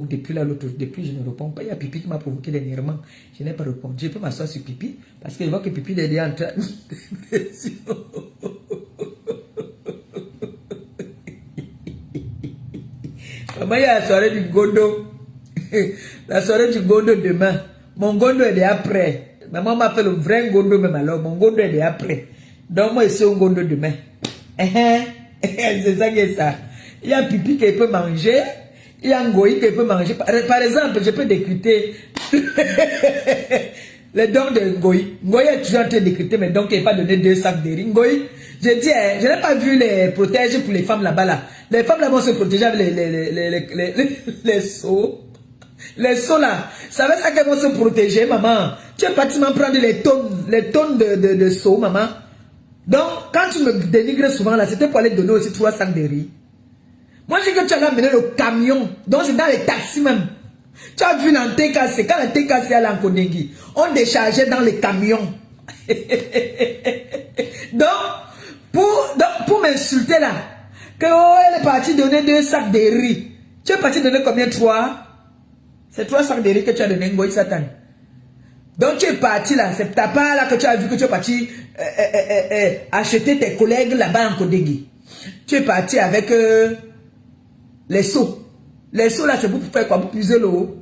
Depuis là, l'autre, depuis je ne réponds pas. Il y a Pipi qui m'a provoqué dernièrement. Je n'ai pas répondu. Je peux m'asseoir sur Pipi parce que je vois que Pipi est déjà en train de... Maman, il y a la soirée du Gondo. La soirée du Gondo demain. Mon Gondo est déjà prêt. Maman m'a fait le vrai Gondo même alors. Mon Gondo est déjà prêt. Donc moi, je suis au Gondo demain. C'est ça qui est ça. Il y a Pipi qui peut manger. Il y a Ngoï qui peut manger. Par exemple, je peux décrypter les dons de Ngoï. Ngoï est toujours en train de décrypter mes dons qui n'a pas donné 2 sacs de riz. Ngoï, je dis, je n'ai pas vu les protèges pour les femmes là-bas là. Les femmes là vont se protéger avec les seaux. Les seaux là. Ça veut ça qu'elles vont se protéger, maman. Tu es parti m'en prendre les tonnes de seaux, maman. Donc, quand tu me dénigres souvent là, c'était pour aller donner aussi 3 sacs de riz. Moi, j'ai que tu as amené le camion. Donc, c'est dans les taxis même. Tu as vu dans TKC, quand la TKC allait en Kondengi, on déchargeait dans les camions. donc, pour m'insulter là, que oh, elle est partie donner 2 sacs de riz. Tu es parti donner combien? 3? C'est 3 sacs de riz que tu as donné, Ngoï Satan. Donc, tu es parti là, c'est ta part là que tu as vu que tu es parti acheter tes collègues là-bas en Kondengi. Tu es parti avec... les seaux. Les seaux là, c'est pour faire quoi? Pour puiser l'eau.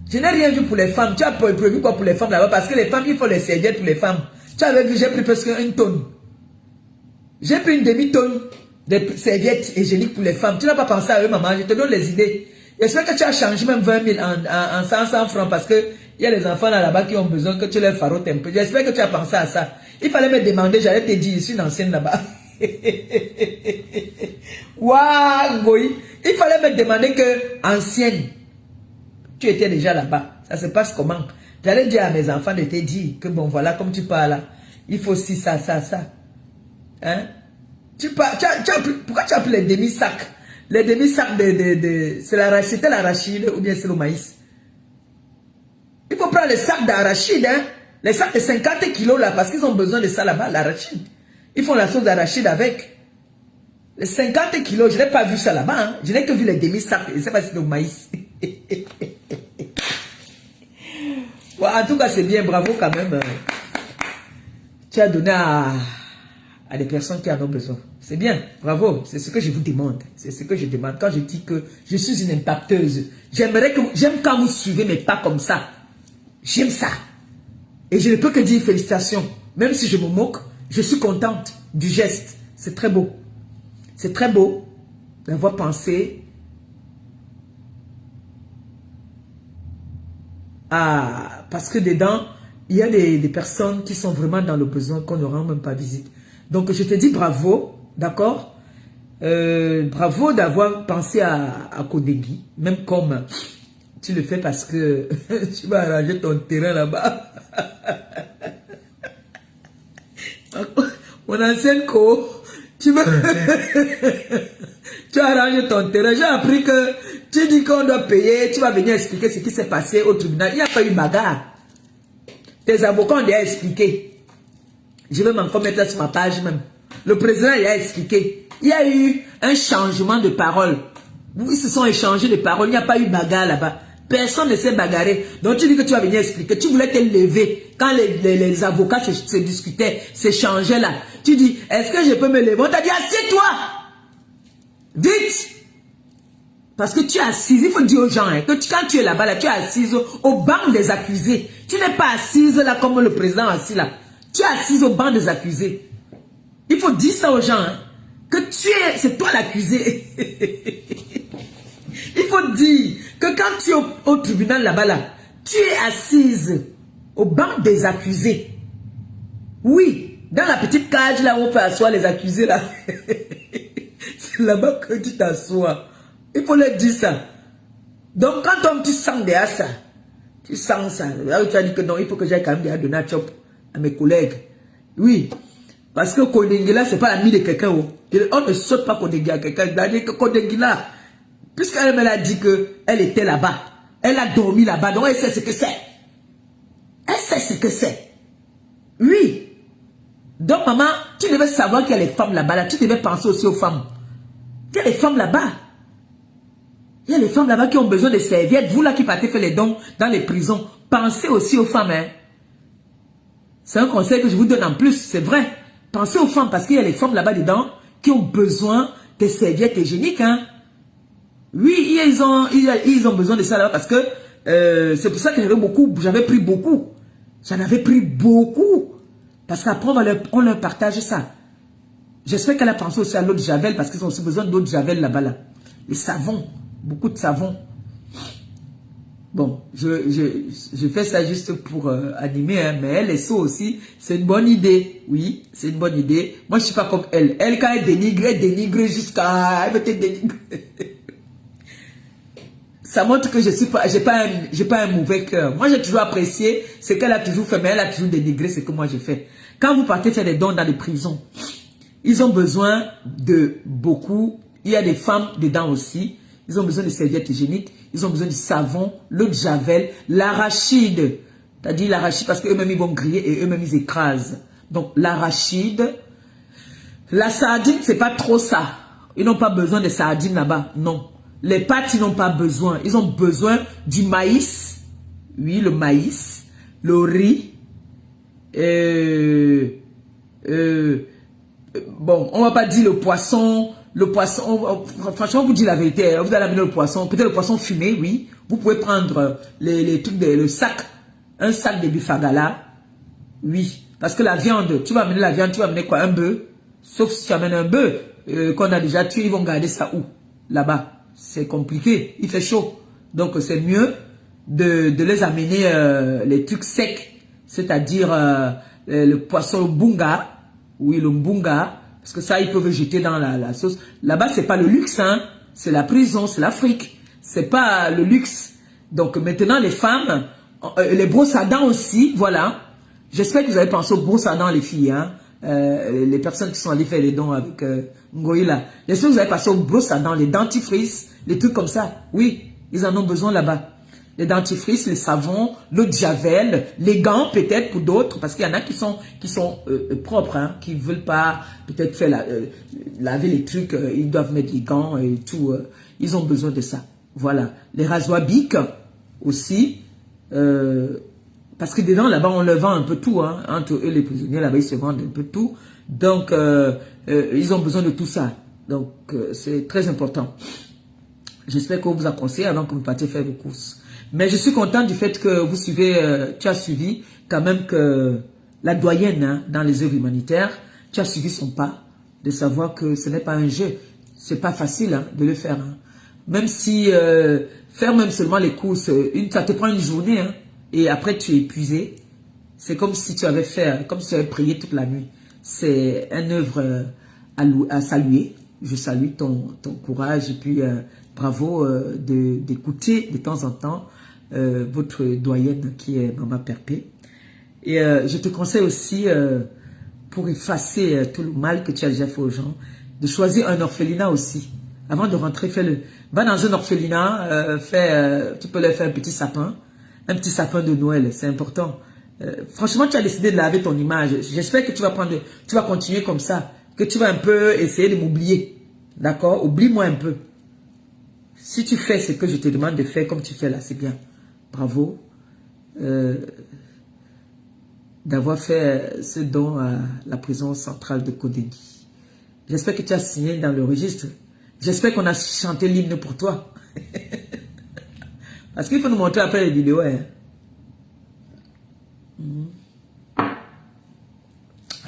Je n'ai rien vu pour les femmes. Tu as prévu quoi pour les femmes là-bas? Parce que les femmes, il faut les serviettes pour les femmes. Tu avais vu, j'ai pris presque 1 tonne. J'ai pris une demi-tonne de serviettes hygiéniques pour les femmes. Tu n'as pas pensé à eux, maman. Je te donne les idées. J'espère que tu as changé même 20 000 en 100 francs parce que il y a des enfants là-bas qui ont besoin que tu leur farotes un peu. J'espère que tu as pensé à ça. Il fallait me demander, j'allais te dire, je suis une ancienne là-bas. Waouh, Ngoï. Il fallait me demander que, ancienne, tu étais déjà là-bas. Ça se passe comment? J'allais dire à mes enfants de te dire que bon, voilà, comme tu parles là, il faut aussi ça. Hein? Pourquoi tu as pris les demi-sacs? Les demi-sacs c'était l'arachide ou bien c'est le maïs? Il faut prendre les sacs d'arachide, hein? Les sacs de 50 kilos là, parce qu'ils ont besoin de ça là-bas, l'arachide. Ils font la sauce d'arachide avec. Les 50 kilos, je n'ai pas vu ça là-bas. Hein. Je n'ai que vu les demi-sacs. Je ne sais pas si c'est le maïs. Bon, en tout cas, c'est bien. Bravo quand même. Tu as donné à des personnes qui en ont besoin. C'est bien. Bravo. C'est ce que je vous demande. C'est ce que je demande. Quand je dis que je suis une impacteuse, j'aime quand vous suivez mes pas comme ça. J'aime ça. Et je ne peux que dire félicitations. Même si je me moque, je suis contente du geste. C'est très beau. C'est très beau d'avoir pensé à... Parce que dedans, il y a des personnes qui sont vraiment dans le besoin qu'on ne rend même pas visite. Donc, je te dis bravo, d'accord? Bravo d'avoir pensé à Kondengi. Même comme tu le fais parce que tu vas arranger ton terrain là-bas. Mon ancienne co, tu as arrangé ton terrain. J'ai appris que tu dis qu'on doit payer. Tu vas venir expliquer ce qui s'est passé au tribunal. Il n'y a pas eu bagarre. Tes avocats ont déjà expliqué. Je vais m'en mettre sur ma page même. Le président il a expliqué. Il y a eu un changement de parole. Ils se sont échangés de paroles. Il n'y a pas eu bagarre là-bas. Personne ne s'est bagarré. Donc tu dis que tu vas venir expliquer. Tu voulais te lever. Quand les avocats se discutaient, s'échangeaient là. Tu dis, est-ce que je peux me lever? On t'a dit, assieds-toi. Vite. Parce que tu es assise. Il faut dire aux gens que quand tu es là-bas, là, tu es assise au banc des accusés. Tu n'es pas assise là comme le président assis là. Tu es assise au banc des accusés. Il faut dire ça aux gens. Hein, que c'est toi l'accusé. Il faut dire que quand tu es au tribunal là-bas, là, tu es assise au banc des accusés. Oui, dans la petite cage là où on fait asseoir les accusés là. C'est là-bas que tu t'assois. Il faut leur dire ça. Donc quand tu sens déjà ça, tu sens ça. Là où tu as dit que non, il faut que j'aille quand même donner un chop à mes collègues. Oui, parce que Kondengi là, c'est pas l'ami de quelqu'un. On ne saute pas Kondengi à quelqu'un. C'est-à-dire que Kondengi là, puisqu'elle me l'a dit qu'elle était là-bas, elle a dormi là-bas, donc elle sait ce que c'est. Elle sait ce que c'est. Oui. Donc maman, tu devais savoir qu'il y a les femmes là-bas, là. Tu devais penser aussi aux femmes. Il y a les femmes là-bas. Il y a les femmes là-bas qui ont besoin de serviettes. Vous là qui partez faire les dons dans les prisons, pensez aussi aux femmes. Hein. C'est un conseil que je vous donne en plus, c'est vrai. Pensez aux femmes parce qu'il y a les femmes là-bas dedans qui ont besoin de serviettes hygiéniques. Hein. Oui, ils ont besoin de ça là-bas parce que c'est pour ça que j'avais pris beaucoup. J'en avais pris beaucoup. Parce qu'après, on leur partage ça. J'espère qu'elle a pensé aussi à l'eau de Javel parce qu'ils ont aussi besoin d'eau de Javel là-bas. Là. Les savons. Beaucoup de savons. Bon, je fais ça juste pour animer, hein, mais elle, les seaux aussi, c'est une bonne idée. Oui, c'est une bonne idée. Moi, je ne suis pas comme elle. Elle, quand elle dénigre jusqu'à... Elle veut te dénigrer. Ça montre que j'ai pas un mauvais cœur. Moi, j'ai toujours apprécié ce qu'elle a toujours fait, mais elle a toujours dénigré ce que moi j'ai fait. Quand vous partez faire des dons dans les prisons, ils ont besoin de beaucoup. Il y a des femmes dedans aussi. Ils ont besoin de serviettes hygiéniques. Ils ont besoin de savon, l'eau de Javel, l'arachide. C'est-à-dire l'arachide parce qu'eux-mêmes ils vont griller et eux-mêmes ils écrasent. Donc l'arachide. La sardine, c'est pas trop ça. Ils n'ont pas besoin de sardines là-bas. Non. Les pâtes, ils n'ont pas besoin. Ils ont besoin du maïs. Oui, le maïs. Le riz. Bon, on va pas dire le poisson. Le poisson, franchement, on vous dit la vérité. Vous allez amener le poisson. Peut-être le poisson fumé, oui. Vous pouvez prendre les trucs, le sac. Un sac de bifagala. Oui. Parce que la viande, tu vas amener la viande, tu vas amener quoi? Un bœuf. Sauf si tu amènes un bœuf qu'on a déjà tué, ils vont garder ça où? Là-bas. C'est compliqué. Il fait chaud. Donc, c'est mieux de les amener les trucs secs. C'est-à-dire le poisson bunga. Oui, le mbunga. Parce que ça, ils peuvent jeter dans la sauce. Là-bas, c'est pas le luxe, hein. C'est la prison, c'est l'Afrique. C'est pas le luxe. Donc, maintenant, les femmes, les brosses à dents aussi, voilà. J'espère que vous avez pensé aux brosses à dents, les filles, hein. Les personnes qui sont allées faire les dons avec Ngoïla. J'espère que vous avez pensé aux brosses à dents, les dentifrices, les trucs comme ça. Oui, ils en ont besoin là-bas. Les dentifrices, les savons, l'eau de Javel, les gants peut-être pour d'autres, parce qu'il y en a qui sont propres, hein, qui ne veulent pas peut-être faire laver les trucs, ils doivent mettre les gants et tout. Ils ont besoin de ça. Voilà. Les rasoirs Bic aussi, parce que dedans là-bas on leur vend un peu tout, hein, entre eux les prisonniers là-bas ils se vendent un peu tout. Donc ils ont besoin de tout ça. Donc c'est très important. J'espère que vous vous conseillez avant que vous partiez faire vos courses. Mais je suis content du fait que vous suivez, tu as suivi quand même que la doyenne, hein, dans les œuvres humanitaires, tu as suivi son pas, de savoir que ce n'est pas un jeu. C'est pas facile, hein, de le faire. Hein. Même si faire même seulement les courses, ça te prend une journée, hein, et après tu es épuisé. C'est comme si tu avais fait, comme si tu avais prié toute la nuit. C'est une œuvre à saluer. Je salue ton courage et puis bravo d'écouter de temps en temps votre doyenne qui est Maman Perpé. Et je te conseille aussi, pour effacer tout le mal que tu as déjà fait aux gens, de choisir un orphelinat aussi. Avant de rentrer, fais-le. Va dans un orphelinat, tu peux leur faire un petit sapin de Noël, c'est important. Franchement, tu as décidé de laver ton image. J'espère que tu vas continuer comme ça, que tu vas un peu essayer de m'oublier. D'accord? Oublie-moi un peu. Si tu fais ce que je te demande de faire comme tu fais là, c'est bien. Bravo d'avoir fait ce don à la prison centrale de Kodegi. J'espère que tu as signé dans le registre. J'espère qu'on a chanté l'hymne pour toi. Parce qu'il faut nous montrer après les vidéos. Hein.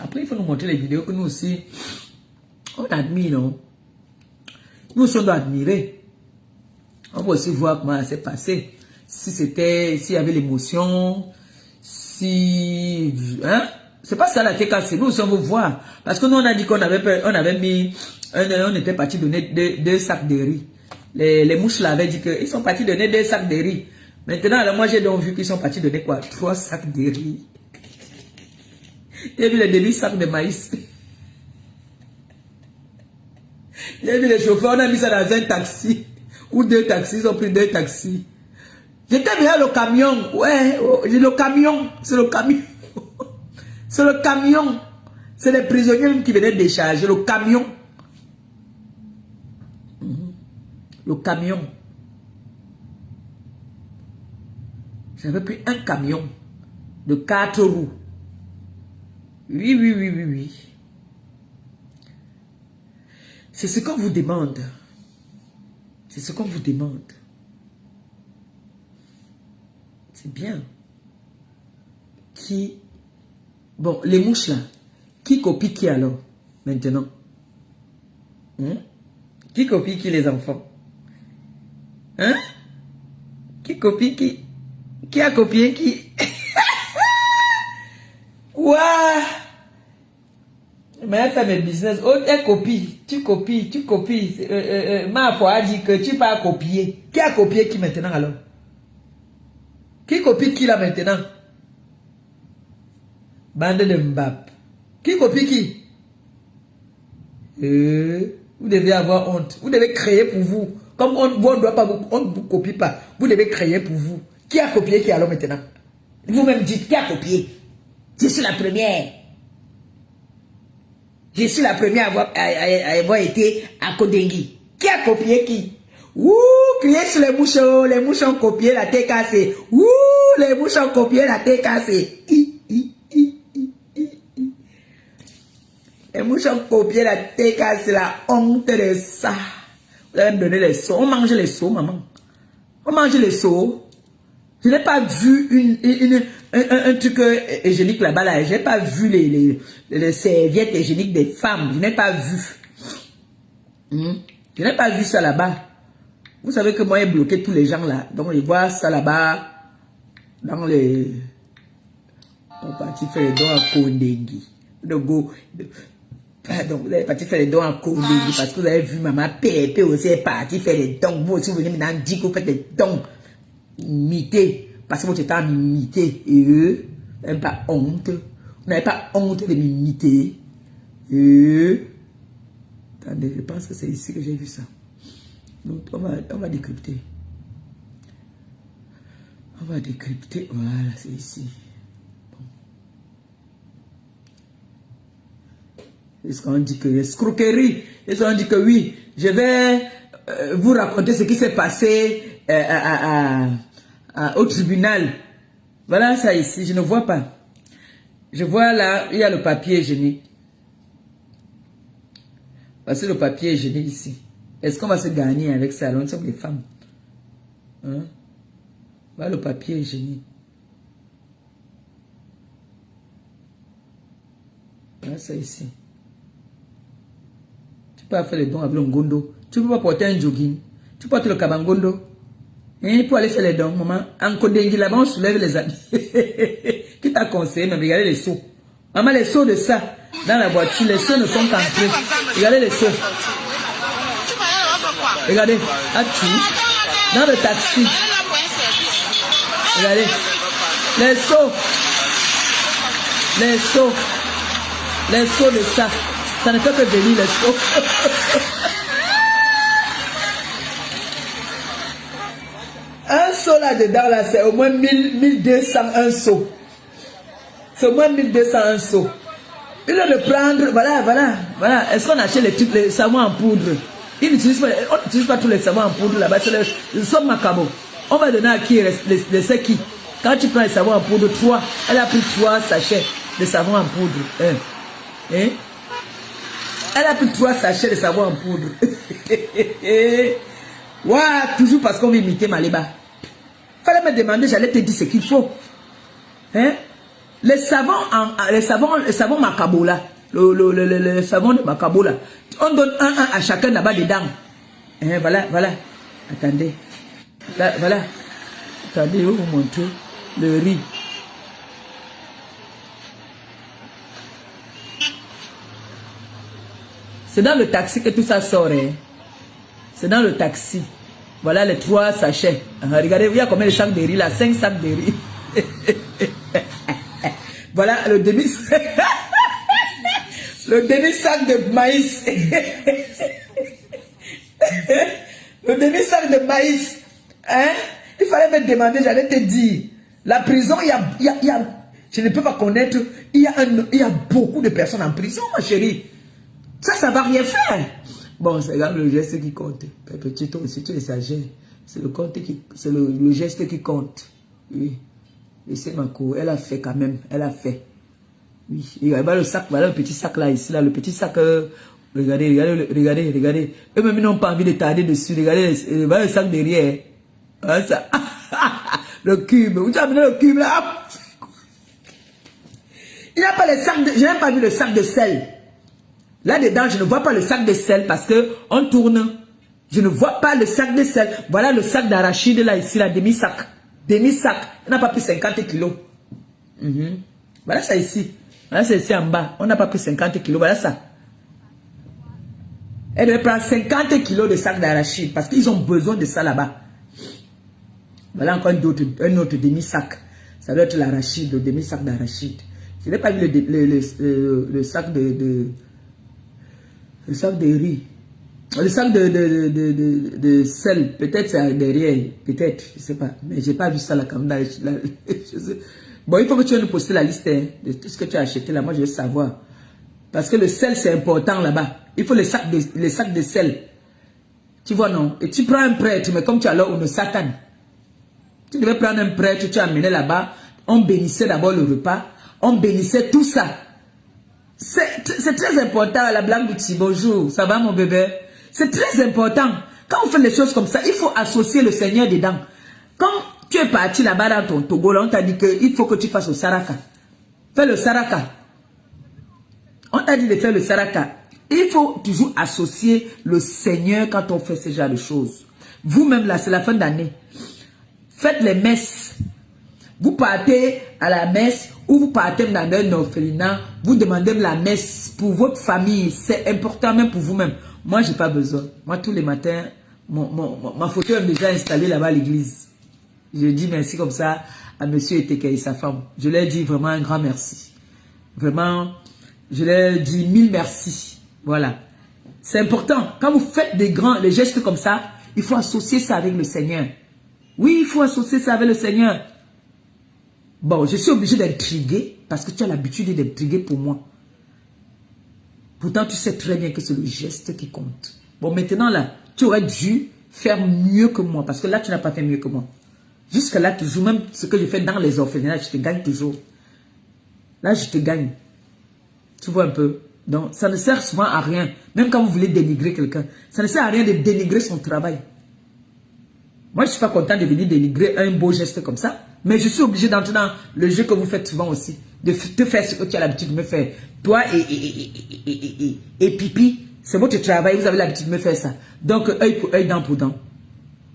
Après, il faut nous montrer les vidéos que nous aussi, on admire, non? Nous aussi, on doit admirer. On va aussi voir comment ça s'est passé. Si c'était, s'il y avait l'émotion, si... Hein? C'est pas ça la tête cassée. Nous aussi, on veut voir. Parce que nous, on a dit qu'on avait mis... On était parti donner deux sacs de riz. Les mouches là avaient dit qu'ils sont partis donner 2 sacs de riz. Maintenant, alors moi, j'ai donc vu qu'ils sont partis donner quoi? 3 sacs de riz. J'ai vu les demi sacs de maïs. J'ai vu les chauffeurs, on a mis ça dans un taxi. Ou 2 taxis, ils ont pris 2 taxis. J'étais vers le camion. Ouais, le camion. C'est le camion. C'est le camion. C'est les prisonniers qui venaient décharger. Le camion. Le camion. J'avais pris un camion de 4 roues. Oui, oui, oui, oui, oui. C'est ce qu'on vous demande. C'est ce qu'on vous demande. C'est bien. Qui... Bon, les mouches là. Qui copie qui alors? Maintenant. Qui copie qui les enfants? Hein? Qui copie qui? Qui a copié qui? Ouah! Mais elle fait mes business. Oh, elle copie. Tu copies, tu copies. Ma foi a dit que tu vas copier. Qui a copié qui maintenant alors? Qui copie qui là maintenant? Bande de Mbappé. Qui copie qui? Vous devez avoir honte. Vous devez créer pour vous. Comme on ne doit pas on ne vous copie pas. Vous devez créer pour vous. Qui a copié qui alors maintenant? Vous-même dites qui a copié. Je suis la première. Je suis la première à avoir été à Kodengui. Qui a copié qui? Ouh, criez sur les mouches ont copié la TKC. Ouh, les mouches ont copié la TKC. Les mouches ont copié la TKC, la honte de ça. Vous allez me donner les seaux. On mange les seaux, maman. On mange les seaux. Je n'ai pas vu un truc hygiénique là-bas. Là. Je n'ai pas vu les serviettes hygiéniques des femmes. Je n'ai pas vu. Je n'ai pas vu ça là-bas. Vous savez que moi, j'ai bloqué tous les gens là. Donc, je vois ça là-bas. Dans les... On est parti faire les dons à Kondengui. Donc, vous avez parti faire les dons à Kondengui. Parce que vous avez vu maman Pépé aussi est parti faire les dons. Vous aussi, vous venez maintenant dire que vous faites des dons. Imiter. Parce que votre état m'imiter. Et eux, vous n'avez pas honte. Vous n'avez pas honte de m'imiter. Attendez, je pense que c'est ici que j'ai vu ça. Donc, on va décrypter. On va décrypter. Voilà, c'est ici. Bon. Est-ce qu'on dit que escroquerie? Est-ce qu'on dit que oui, je vais vous raconter ce qui s'est passé au tribunal. Voilà ça ici, je ne vois pas. Je vois là, il y a le papier hygiénique. Voici le papier hygiénique ici. Est-ce qu'on va se gagner avec ça? Nous sommes des femmes. Hein? Voilà le papier hygiénique. Voilà ça ici. Tu peux faire les dons avec le ngondo. Tu peux pas porter un jogging. Tu portes le kabangondo. Hein, pour aller faire les dons, maman. En Kondengui, là-bas, on soulève les habits. Qui t'a conseillé, mais regardez les seaux. Maman, les seaux de ça, dans la voiture, les seaux ne font qu'entrer. Regardez les seaux. Regardez, dans le taxi. Regardez, les seaux. Les seaux. Les seaux de ça. Ça ne fait que venir les seaux. Un seau là-dedans, là, c'est au moins 1200 un seau. C'est au moins 1200 un seau. Il est de prendre, voilà. Est-ce qu'on achète les savons en poudre? On n'utilise pas tous les savons en poudre là-bas. C'est le somme macabo. On va donner à qui les qui. Quand tu prends les savons en poudre, 3, elle a pris 3 sachets de savon en poudre. Elle a pris 3 sachets de savon en poudre. Ouah, toujours parce qu'on veut imiter Maléba. Fallait me demander, j'allais te dire ce qu'il faut. Hein? Les savons macabo là. Le savon de macabo là. On donne un à chacun là-bas dedans. Hein, voilà. Attendez. Là, voilà. Attendez, je vais vous montrer le riz. C'est dans le taxi que tout ça sort. Hein? C'est dans le taxi. Voilà les 3 sachets. Regardez, il y a combien de sacs de riz là? 5 sacs de riz. Voilà le demi-sac. Le demi-sac de maïs. Le demi-sac de maïs. Hein? Il fallait me demander, j'allais te dire. La prison, il y a je ne peux pas connaître. Il y a beaucoup de personnes en prison, ma chérie. Ça va rien faire. Bon, c'est le geste qui compte. Petit, toi aussi, tu exagères. C'est le geste qui compte. Oui. Et c'est ma co, elle a fait quand même. Elle a fait. Oui. Et voilà le sac, voilà le petit sac là, ici, là. Le petit sac. Regardez, regardez, regardez, regardez. Eux-mêmes n'ont pas envie de tarder dessus. Regardez, voilà le sac derrière. Voilà ça. Le cube. Où tu as amené le cube là? Il n'y a pas le sac de... Je n'ai pas vu le sac de sel. Là-dedans, je ne vois pas le sac de sel parce que on tourne. Je ne vois pas le sac de sel. Voilà le sac d'arachide là, ici, là, demi-sac. Demi-sac. Il n'a pas pris 50 kilos. Voilà ça ici. Voilà ça ici en bas. On n'a pas pris 50 kilos. Voilà ça. Elle devait prendre 50 kilos de sac d'arachide parce qu'ils ont besoin de ça là-bas. Voilà encore un autre demi-sac. Ça doit être l'arachide, le demi-sac d'arachide. Je n'ai pas vu le sac de riz. Le sac de sel, peut-être c'est derrière, peut-être, je ne sais pas. Mais je n'ai pas vu ça là comme là. Bon, il faut que tu nous postes la liste hein, de tout ce que tu as acheté là. Moi, je veux savoir. Parce que le sel, c'est important là-bas. Il faut les sacs de sel. Tu vois, non? Et tu prends un prêtre, mais comme tu as là où le Satan. Tu devais prendre un prêtre, tu as amené là-bas. On bénissait d'abord le repas. On bénissait tout ça. C'est très important, la blague du petit bonjour. Ça va mon bébé? C'est très important. Quand on fait les choses comme ça, il faut associer le Seigneur dedans. Quand tu es parti là-bas dans ton Togo, là, on t'a dit qu'il faut que tu fasses le saraka. Fais le saraka. On t'a dit de faire le saraka. Il faut toujours associer le Seigneur quand on fait ce genre de choses. Vous-même là, c'est la fin d'année. Faites les messes. Vous partez à la messe ou vous partez dans un orphelinat, vous demandez la messe pour votre famille. C'est important même pour vous-même. Moi, je n'ai pas besoin. Moi, tous les matins, ma photo est déjà installée là-bas à l'église. Je dis merci comme ça à monsieur Eteke et sa femme. Je leur dis vraiment un grand merci. Vraiment, je leur dis 1000 merci. Voilà. C'est important. Quand vous faites des gestes comme ça, il faut associer ça avec le Seigneur. Oui, il faut associer ça avec le Seigneur. Bon, je suis obligé d'intriguer parce que tu as l'habitude d'intriguer pour moi. Pourtant, tu sais très bien que c'est le geste qui compte. Bon, maintenant là, tu aurais dû faire mieux que moi parce que là, tu n'as pas fait mieux que moi. Jusque là, toujours, même ce que je fais dans les orphelinats, je te gagne toujours. Là, je te gagne. Tu vois un peu? Donc, ça ne sert souvent à rien. Même quand vous voulez dénigrer quelqu'un, ça ne sert à rien de dénigrer son travail. Moi, je ne suis pas content de venir dénigrer un beau geste comme ça. Mais je suis obligé d'entrer dans le jeu que vous faites souvent aussi. De te faire ce que tu as l'habitude de me faire. Toi et Pipi, c'est votre travail. Vous avez l'habitude de me faire ça. Donc, œil pour œil, dent pour dent.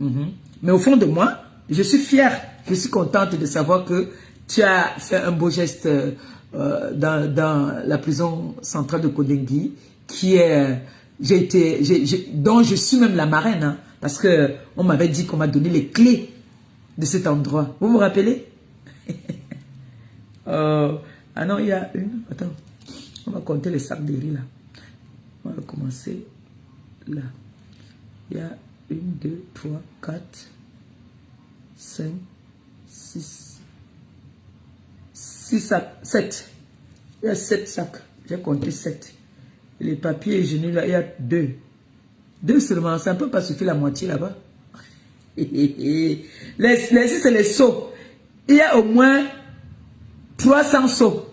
Mais au fond de moi, je suis fière. Je suis contente de savoir que tu as fait un beau geste dans la prison centrale de Kodengui, qui est, dont je suis même la marraine, hein, parce que on m'avait dit qu'on m'a donné les clés de cet endroit. Vous vous rappelez? Ah non, il y a une. Attends, on va compter les sacs de riz là. On va commencer là. Il y a 1, 2, 3, 4, 5, 6, 6 sacs, 7. Il y a 7 sacs. J'ai compté 7. Et les papiers hygiéniques là, il y a 2. 2 seulement, ça ne peut pas suffire la moitié là-bas. Ici, c'est les seaux. Il y a au moins 300 seaux.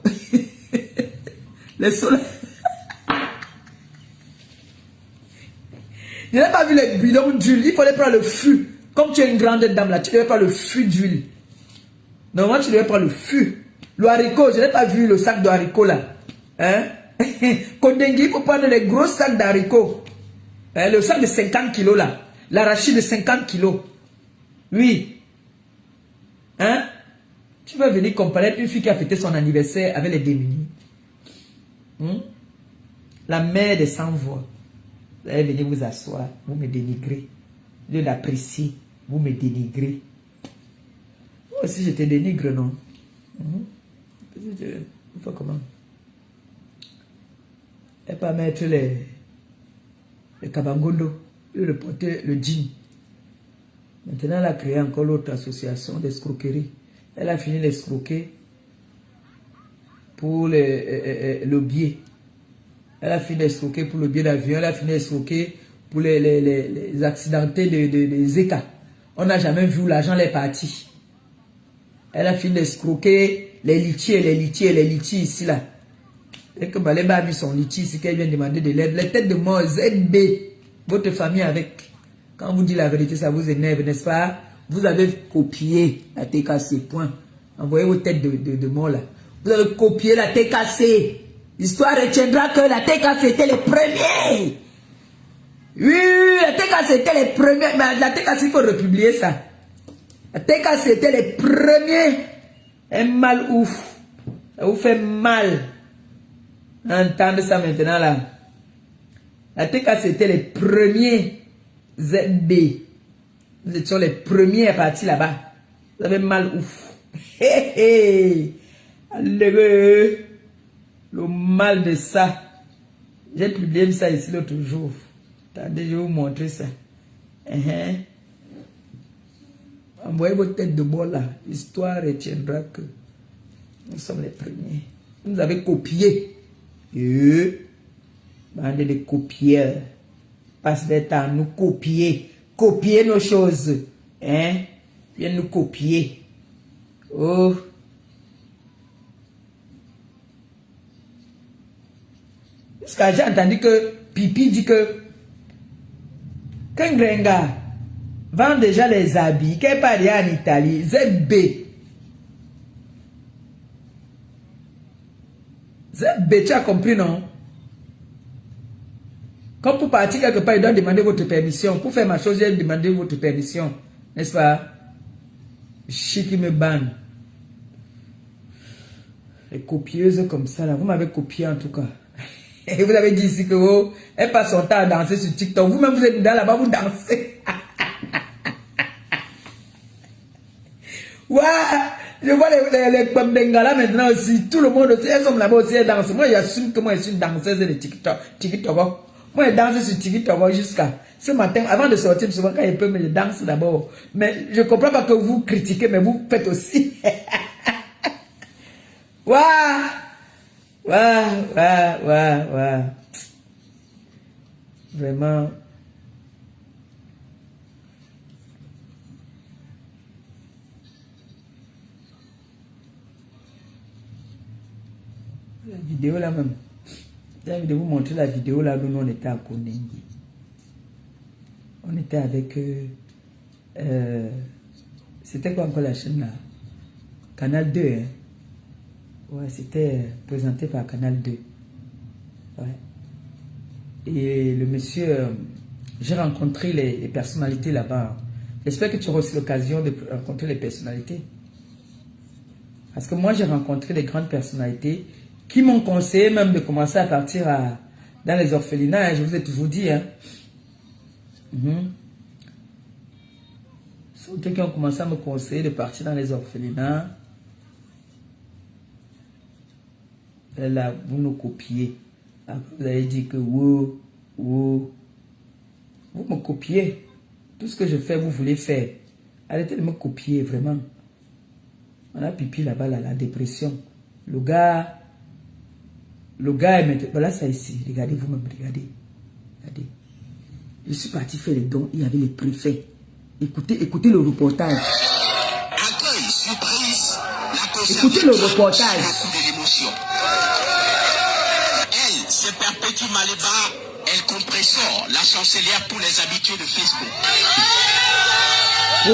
Les seaux là. Je n'ai pas vu les bidons d'huile. Il fallait prendre le fût. Comme tu es une grande dame là, tu devais prendre le fût d'huile. Normalement, tu devais prendre le fût. Le haricot, je n'ai pas vu le sac de haricot là. Hein? Kodengui, il faut prendre les gros sacs d'haricots. Hein? Le sac de 50 kilos là. L'arachide de 50 kilos. Oui. Hein? Tu vas venir comparer une fille qui a fêté son anniversaire avec les démunis. La mère des sans-voix. Vous allez venir vous asseoir. Vous me dénigrez. Au lieu d'apprécier, vous me dénigrez. Moi aussi, je te dénigre, non? Il faut comment? Elle pas mettre les kabangondo. Le porter le jean. Maintenant, elle a créé encore l'autre association d'escroquerie. Elle a fini d'escroquer pour le billet. Elle a fini d'escroquer pour le billet d'avion. Elle a fini d'escroquer pour les accidentés de Zeka. On n'a jamais vu où l'argent est parti. Elle a fini d'escroquer les litiers ici là. Et que Baléba a mis son litige ici qu'elle vient demander de l'aide. Les têtes de mort, ZB, votre famille avec. Quand vous dites la vérité, ça vous énerve, n'est-ce pas? Vous avez copié la TKC, point. Envoyez vos têtes de mort là. Vous avez copié la TKC. L'histoire retiendra que la TKC était les premiers. Oui, la TKC était les premiers. Mais la TKC, il faut republier ça. La TKC était les premiers. Un mal ouf. Ça vous fait mal. Entendre ça maintenant là. La TKC était les premiers ZB. Nous étions les premiers à partir là-bas. Vous avez mal ouf. Hé hé. Le mal de ça. J'ai publié ça ici l'autre jour. Attendez, je vais vous montrer ça. Envoyez votre tête de bol là. L'histoire retiendra que nous sommes les premiers. Vous nous avez copié. Bande de copieurs. Passe le temps à nous copier. Copier nos choses. Hein? Viens nous copier. Oh. Parce que j'ai entendu que Pipi dit que Ngrenga vend déjà les habits, qu'elle part en Italie, ZB. ZB, tu as compris, non? Comme pour partir quelque part, il doit demander votre permission. Pour faire ma chose, il doit demander votre permission. N'est-ce pas? Chic, il me banne. Les copieuses comme ça, là, vous m'avez copié en tout cas. Et vous avez dit ici que oh, elle passe son temps à danser sur TikTok. Vous-même, vous êtes là-bas, vous dansez. Waouh! Je vois les Bengala maintenant aussi. Tout le monde aussi. Elles sont là-bas aussi, elles dansent. Moi, j'assume que moi, je suis une danseuse de TikTok. Moi, je danse sur TikTok jusqu'à ce matin. Avant de sortir, souvent, quand il peut, mais je danse d'abord. Mais je ne comprends pas que vous critiquez, mais vous faites aussi. Waouh! Waouh. Vraiment. La vidéo là même. J'ai envie de vous montrer la vidéo là où nous on était à Kondengi. On était avec... c'était quoi encore la chaîne là? Canal 2, hein? Ouais, c'était présenté par Canal 2. Ouais. Et le monsieur, j'ai rencontré les personnalités là-bas. J'espère que tu auras aussi l'occasion de rencontrer les personnalités. Parce que moi, j'ai rencontré des grandes personnalités qui m'ont conseillé même de commencer à partir dans les orphelinats. Je vous ai toujours dit. Hein. Ceux qui ont commencé à me conseiller de partir dans les orphelinats. Là, vous nous copiez. Après, vous avez dit que wow. Vous me copiez. Tout ce que je fais, vous voulez faire. Arrêtez de me copier, vraiment. On a Pipi là-bas, là, la dépression. Le gars est maintenant. Voilà ça ici. Regardez vous-même, regardez. Je suis parti faire les dons. Il y avait les préfets. Écoutez le reportage. Accueil, surprise. Écoutez le reportage. C'est Perpétue Maléba, El Compressor, la chancelière pour les habitués de Facebook. Une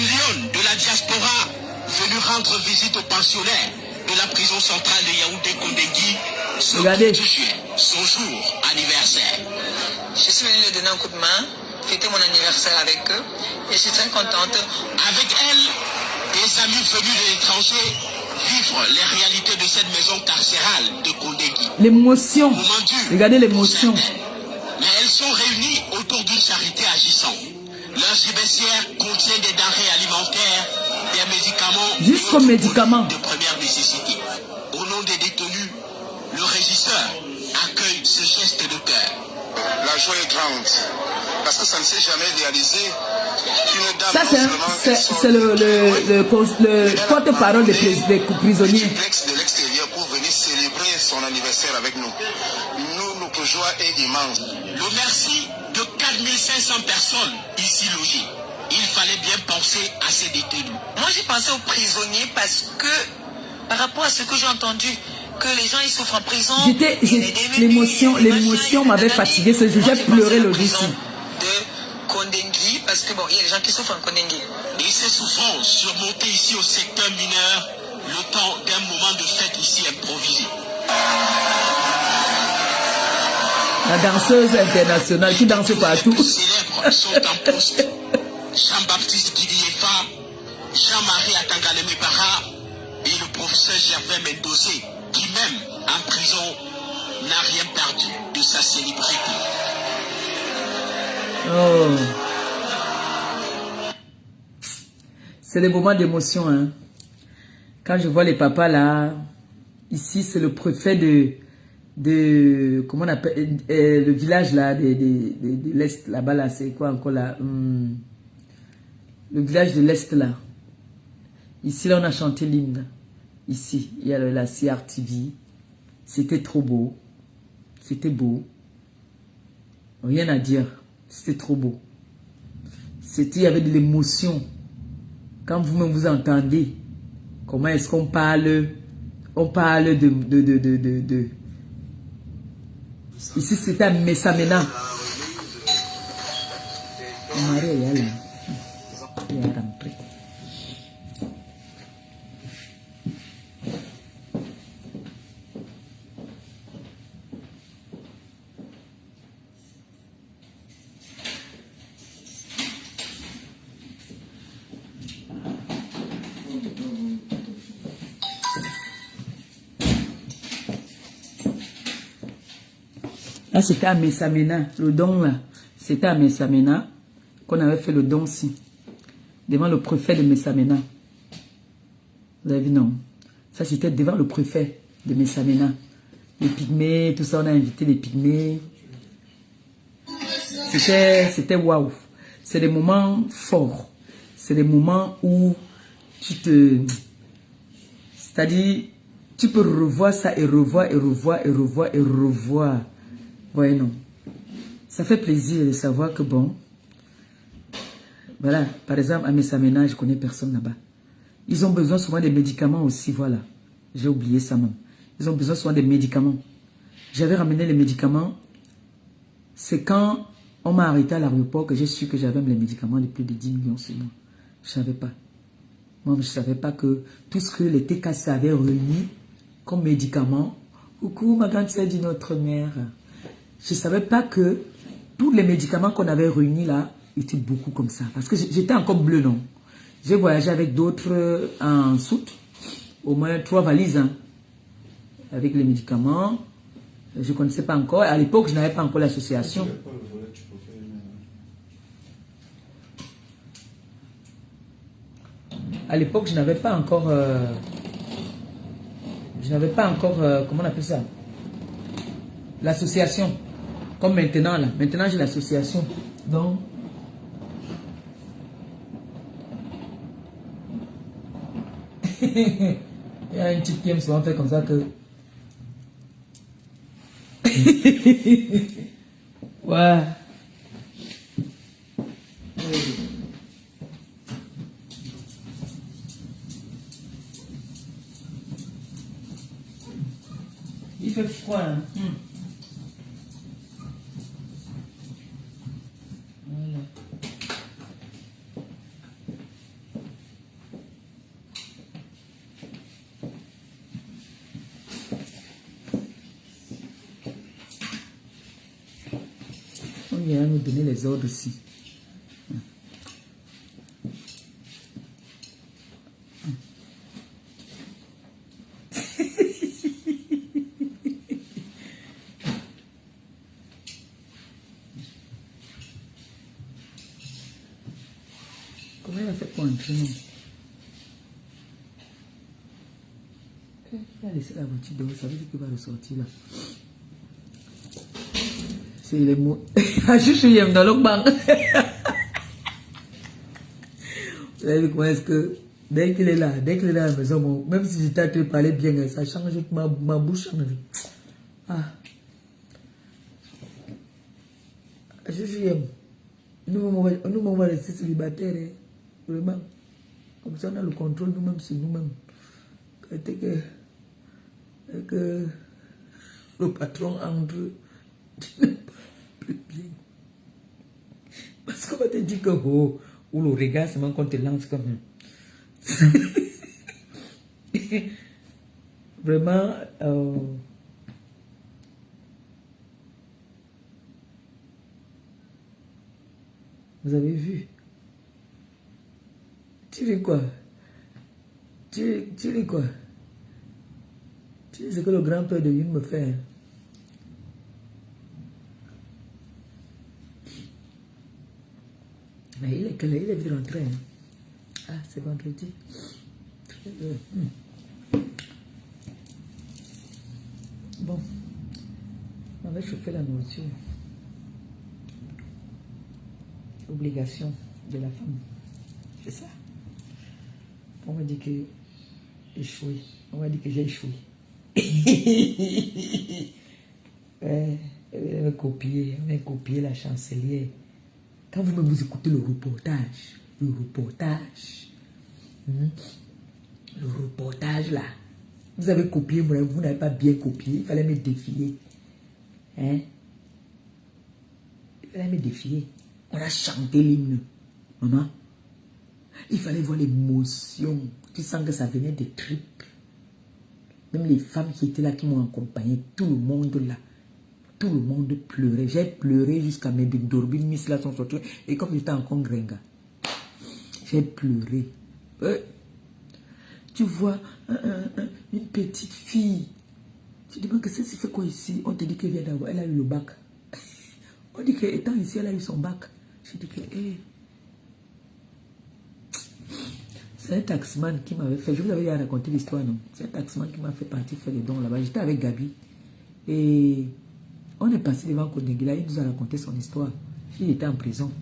lionne de la diaspora venue rendre visite aux pensionnaires de la prison centrale de Yaoundé Kondengi ce 12 juillet, son jour anniversaire. Je suis venue lui donner un coup de main, fêter mon anniversaire avec eux et je suis très contente. Avec elle, des amis venus de l'étranger vivre les réalités de cette maison carcérale de Kondengi. L'émotion. Regardez l'émotion. Mais elles sont réunies autour d'une charité agissante. Leurs gibecières contiennent des denrées alimentaires, des médicaments, jusqu'aux médicaments de première nécessité. Au nom des détenus, le régisseur accueille ce geste de cœur. La joie est grande parce que ça ne s'est jamais réalisé. Ça, c'est le porte-parole des prisonniers. De l'extérieur pour venir célébrer son anniversaire avec nous. Notre joie est immense. Le merci de 4500 personnes ici logées. Il fallait bien penser à ces détenus. Moi, j'ai penser aux prisonniers parce que, par rapport à ce que j'ai entendu, que les gens ils souffrent en prison. L'émotion m'avait fatigué, j'ai pleuré le dessus. De Kondengi, parce que bon, il y a des gens qui souffrent en Kondengi. Et ces souffrances surmontées ici au secteur mineur, le temps d'un moment de fête ici improvisé. La danseuse internationale qui danse partout. Les célèbres sont en poste. Jean-Baptiste Guidiefa, Jean-Marie Atangalemebara et le professeur Gervais Mendozé, qui même en prison n'a rien perdu de sa célébrité. Oh. C'est des moments d'émotion. Hein. Quand je vois les papas là, ici c'est le préfet de comment on appelle le village là de l'Est là-bas là, c'est quoi encore là le village de l'Est là. Ici là on a chanté l'hymne. Ici il y a la CRTV. C'était trop beau. C'était beau. Rien à dire. C'était trop beau. Il y avait de l'émotion. Quand vous-même vous entendez, comment est-ce qu'on parle? On parle de... Ici, c'était à Messamena. Marie est là. Il est rentré. Là, c'était à Messamena, le don là. C'était à Messamena qu'on avait fait le don-ci. Devant le préfet de Messamena. Vous avez vu, non? Ça, c'était devant le préfet de Messamena. Les pygmées, tout ça, on a invité les pygmées. C'était waouh. C'est des moments forts. C'est des moments où tu te... C'est-à-dire, tu peux revoir ça et revoir et revoir et revoir et revoir. Ouais, non. Ça fait plaisir de savoir que bon, voilà, par exemple, à Messamena, je connais personne là-bas. Ils ont besoin souvent des médicaments aussi, voilà. J'ai oublié ça même. Ils ont besoin souvent des médicaments. J'avais ramené les médicaments. C'est quand on m'a arrêté à l'aéroport que j'ai su que j'avais les médicaments de plus de 10 millions sur moi. Je ne savais pas. Moi, je ne savais pas que tout ce que les TKC avaient remis comme médicaments. Coucou, ma grande sœur dit notre mère. Je ne savais pas que tous les médicaments qu'on avait réunis là étaient beaucoup comme ça. Parce que j'étais encore bleu, non? J'ai voyagé avec d'autres en soute. Au moins 3 valises. Hein, avec les médicaments. Je ne connaissais pas encore. À l'époque, je n'avais pas encore l'association. À l'époque, je n'avais pas encore... comment on appelle ça? L'association. Comme maintenant, là. Maintenant, j'ai l'association. Donc... Il y a une petite qui aime souvent faire comme ça que... Ouais. Il fait froid. Hein? Voilà. On vient nous donner les ordres ici. Comment il a fait pour entrer, non? Il a laissé la voiture dehors, ça veut dire qu'il va ressortir là. C'est les mots. Je suis dans le banc. Vous savez comment est-ce que dès qu'il est là, à la maison, même si j'étais à te parler bien, ça change, ma bouche change. Ah. Je suis nous on va rester célibataires, hein. Vraiment. Comme ça, on a le contrôle nous-mêmes sur nous-mêmes. Que le patron entre, tu n'es pas plus bien. Parce qu'on va te dire que, oh, ou le regard, c'est même qu'on te lance comme... Vraiment, vous avez vu? Tu dis quoi? Tu dis quoi? Tu dis ce que le grand-père de Yun me fait. Hein? Mais il est quelle heure? Il est venu rentrer. Hein? Ah, c'est vendredi. Très bien. Bon. On va chauffer la nourriture. Obligation de la femme. C'est ça. On m'a dit que échoué. On m'a dit que j'ai échoué. Elle m'a copié la chancelière. Quand vous écoutez le reportage là, vous avez copié, vous n'avez pas bien copié, il fallait me défier. Hein? Il fallait me défier. On a chanté l'hymne. Maman, il fallait voir l'émotion. Tu sens que ça venait des tripes. Même les femmes qui étaient là, qui m'ont accompagné, tout le monde là. Tout le monde pleurait. J'ai pleuré jusqu'à mes dorbines miss là sont sortis. Et comme j'étais encore gringa, j'ai pleuré. Tu vois une petite fille. Tu dis, mais qu'est-ce que c'est fait quoi ici? On te dit qu'elle vient d'avoir, elle a eu le bac. On dit qu'étant ici, elle a eu son bac. Je dis que, c'est un taximan qui m'avait fait, je vous avais déjà raconté l'histoire, non? C'est un taximan qui m'a fait partir faire des dons là-bas. J'étais avec Gabi. Et on est passé devant Kodengila, il nous a raconté son histoire. Il était en prison.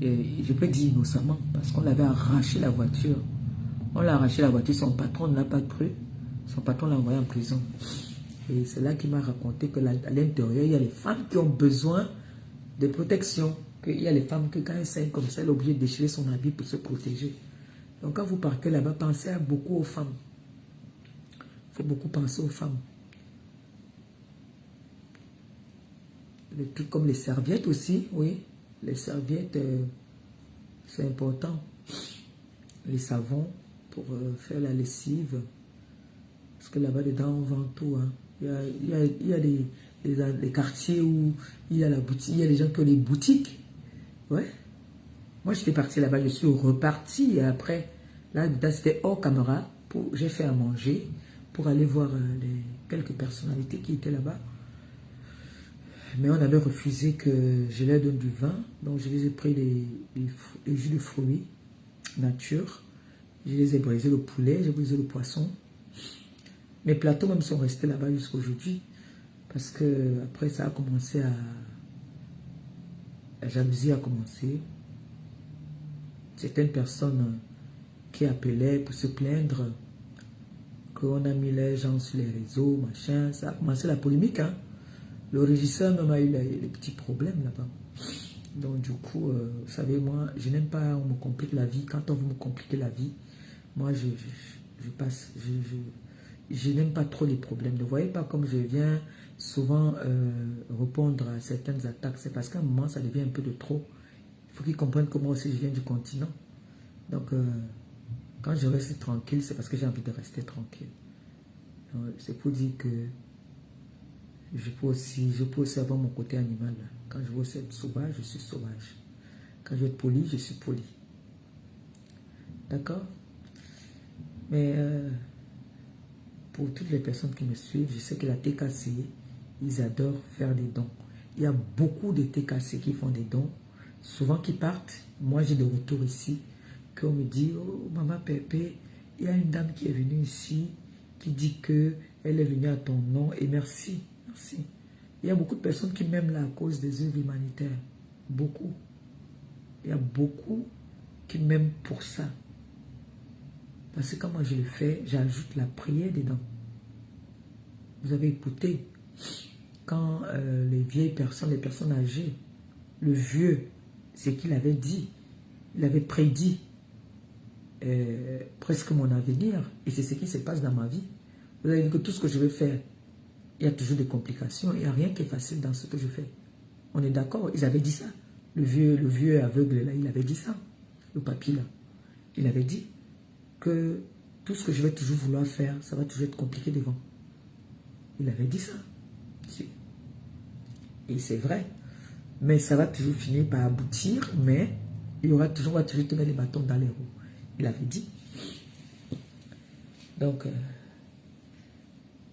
Et je peux dire innocemment, parce qu'on l'avait arraché la voiture. On l'a arraché la voiture, son patron ne l'a pas cru. Son patron l'a envoyé en prison. Et c'est là qu'il m'a raconté qu'à l'intérieur, il y a les femmes qui ont besoin de protection. Qu'il y a les femmes que quand elles saignent comme ça, elles sont obligées de déchirer son habit pour se protéger. Donc quand vous partez là-bas, pensez beaucoup aux femmes. Il faut beaucoup penser aux femmes. Les trucs comme les serviettes aussi, oui. Les serviettes, c'est important. Les savons pour faire la lessive. Parce que là-bas, dedans, on vend tout. Hein. Il y a des quartiers où il y a la boutique, il y a des gens qui ont des boutiques. Ouais. Moi, j'étais parti là-bas, je suis reparti. Et après, là, c'était hors caméra. J'ai fait à manger pour aller voir quelques personnalités qui étaient là-bas. Mais on avait refusé que je leur donne du vin. Donc, je les ai pris des jus de fruits nature. Je les ai brisé le poulet, j'ai brisé le poisson. Mes plateaux même sont restés là-bas jusqu'à aujourd'hui. Parce que après ça a commencé à... La jalousie a commencé. Certaines personnes qui appelaient pour se plaindre qu'on a mis les gens sur les réseaux, machin. Ça a commencé la polémique, hein. Le régisseur même a eu les petits problèmes là-bas. Donc du coup, vous savez, moi, je n'aime pas on me complique la vie. Quand on veut me compliquer la vie, moi, je passe... Je n'aime pas trop les problèmes. Ne voyez pas comme je viens souvent répondre à certaines attaques. C'est parce qu'à un moment, ça devient un peu de trop. Il faut qu'ils comprennent que moi aussi, je viens du continent. Donc, quand je reste tranquille, c'est parce que j'ai envie de rester tranquille. C'est pour dire que je peux aussi avoir mon côté animal. Quand je veux être sauvage, je suis sauvage. Quand je veux être poli, je suis poli. D'accord? Mais... pour toutes les personnes qui me suivent, je sais que la TKC, ils adorent faire des dons. Il y a beaucoup de TKC qui font des dons, souvent qui partent. Moi, j'ai des retours ici, qu'on me dit, oh, maman Pépé, il y a une dame qui est venue ici, qui dit qu'elle est venue à ton nom, et merci, merci. Il y a beaucoup de personnes qui m'aiment là à cause des œuvres humanitaires. Beaucoup. Il y a beaucoup qui m'aiment pour ça. Parce que quand moi je le fais, j'ajoute la prière dedans. Vous avez écouté, quand les vieilles personnes, les personnes âgées, le vieux, c'est qu'il avait dit, il avait prédit presque mon avenir. Et c'est ce qui se passe dans ma vie. Vous avez dit que tout ce que je vais faire, il y a toujours des complications. Il n'y a rien qui est facile dans ce que je fais. On est d'accord? Ils avaient dit ça. Le vieux aveugle là, il avait dit ça. Le papy là. Il avait dit que tout ce que je vais toujours vouloir faire, ça va toujours être compliqué devant. Il avait dit ça. Et c'est vrai. Mais ça va toujours finir par aboutir, mais il y aura toujours, on va toujours tenir les bâtons dans les roues. Il avait dit. Donc,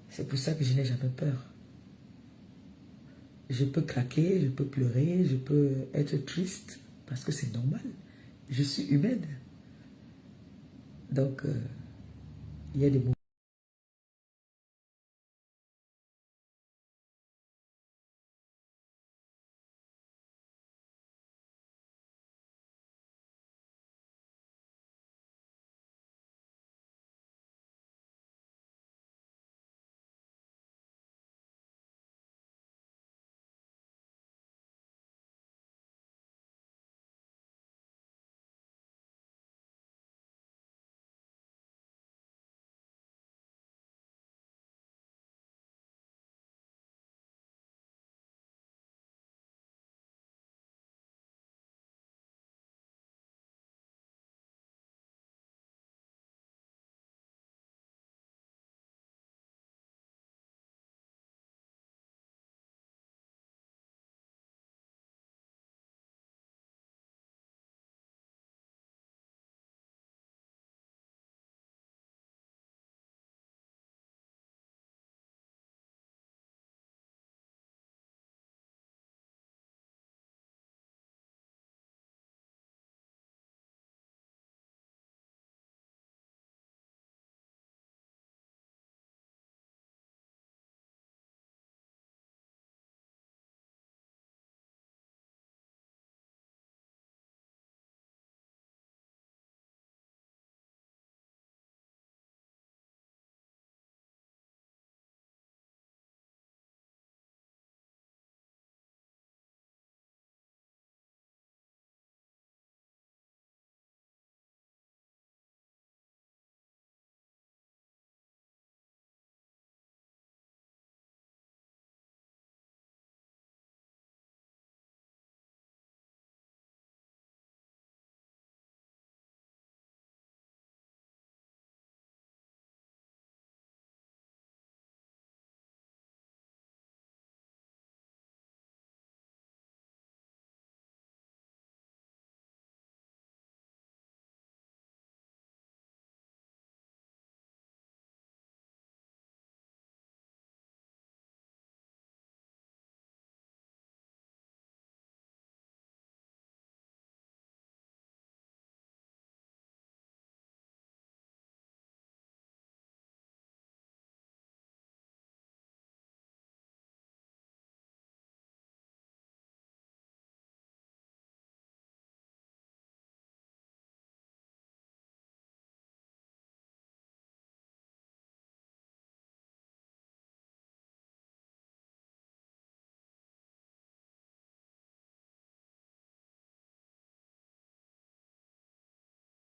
c'est pour ça que je n'ai jamais peur. Je peux craquer, je peux pleurer, je peux être triste, parce que c'est normal. Je suis humaine. Donc, il y a des moments.